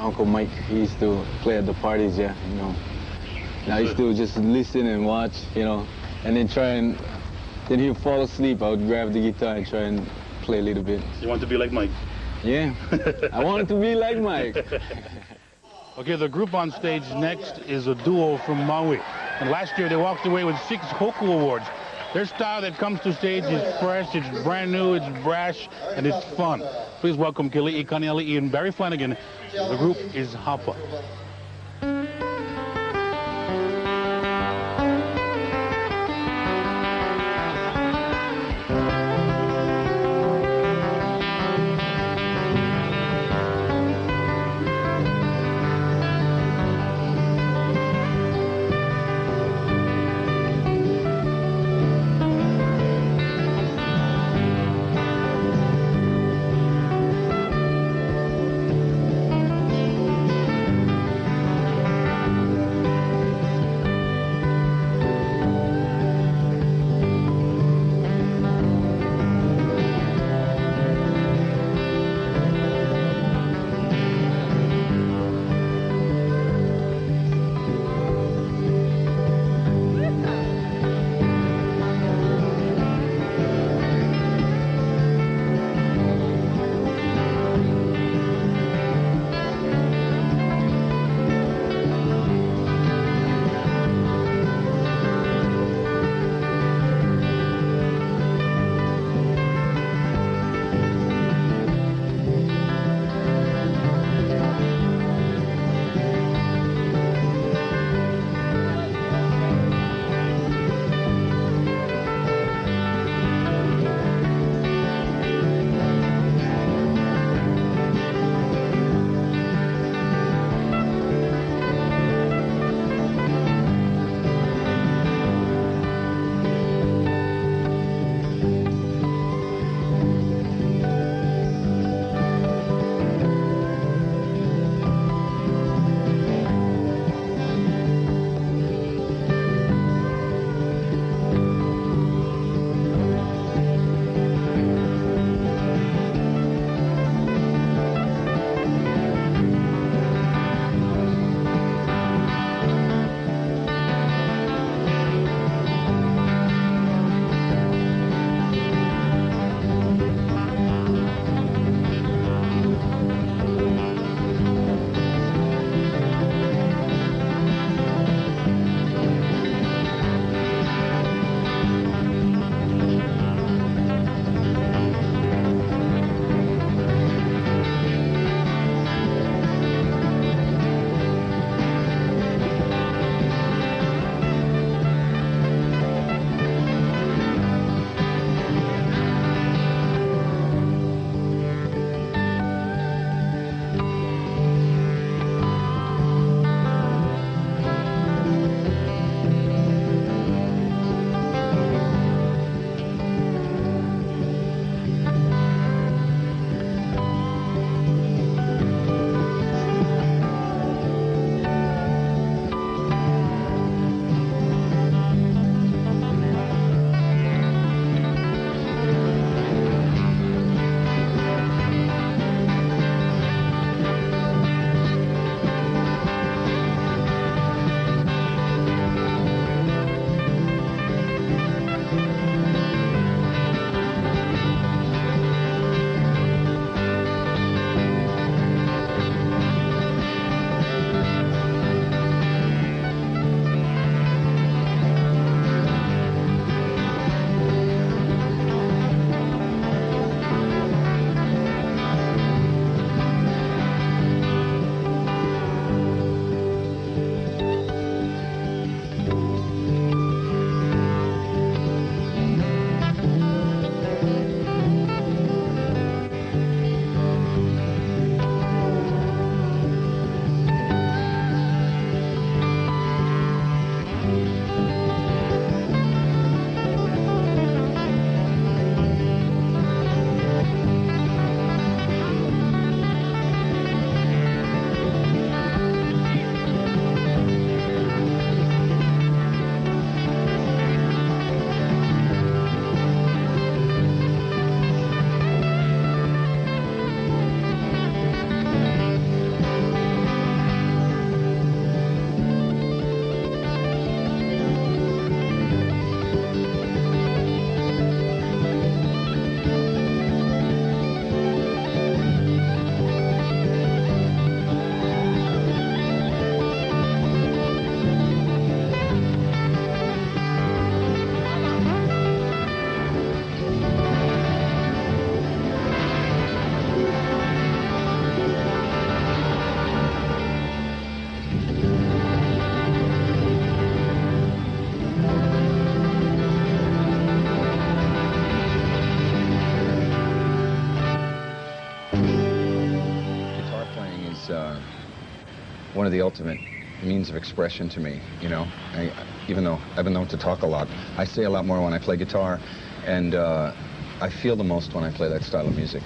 Uncle Mike, he used to play at the parties, yeah, you know. And I used to just listen and watch, you know, and then he'd fall asleep. I would grab the guitar and try and play a little bit. You want to be like Mike? Yeah, I wanted to be like Mike. Okay, the group on stage next is a duo from Maui. And last year they walked away with 6 Hoku Awards. Their style that comes to stage is fresh, it's brand new, it's brash, and it's fun. Please welcome Kili'i Kaniali'i and Barry Flanagan. The group is Hapa. is one of the ultimate means of expression to me, you know. Even though I've been known to talk a lot, I say a lot more when I play guitar, and I feel the most when I play that style of music.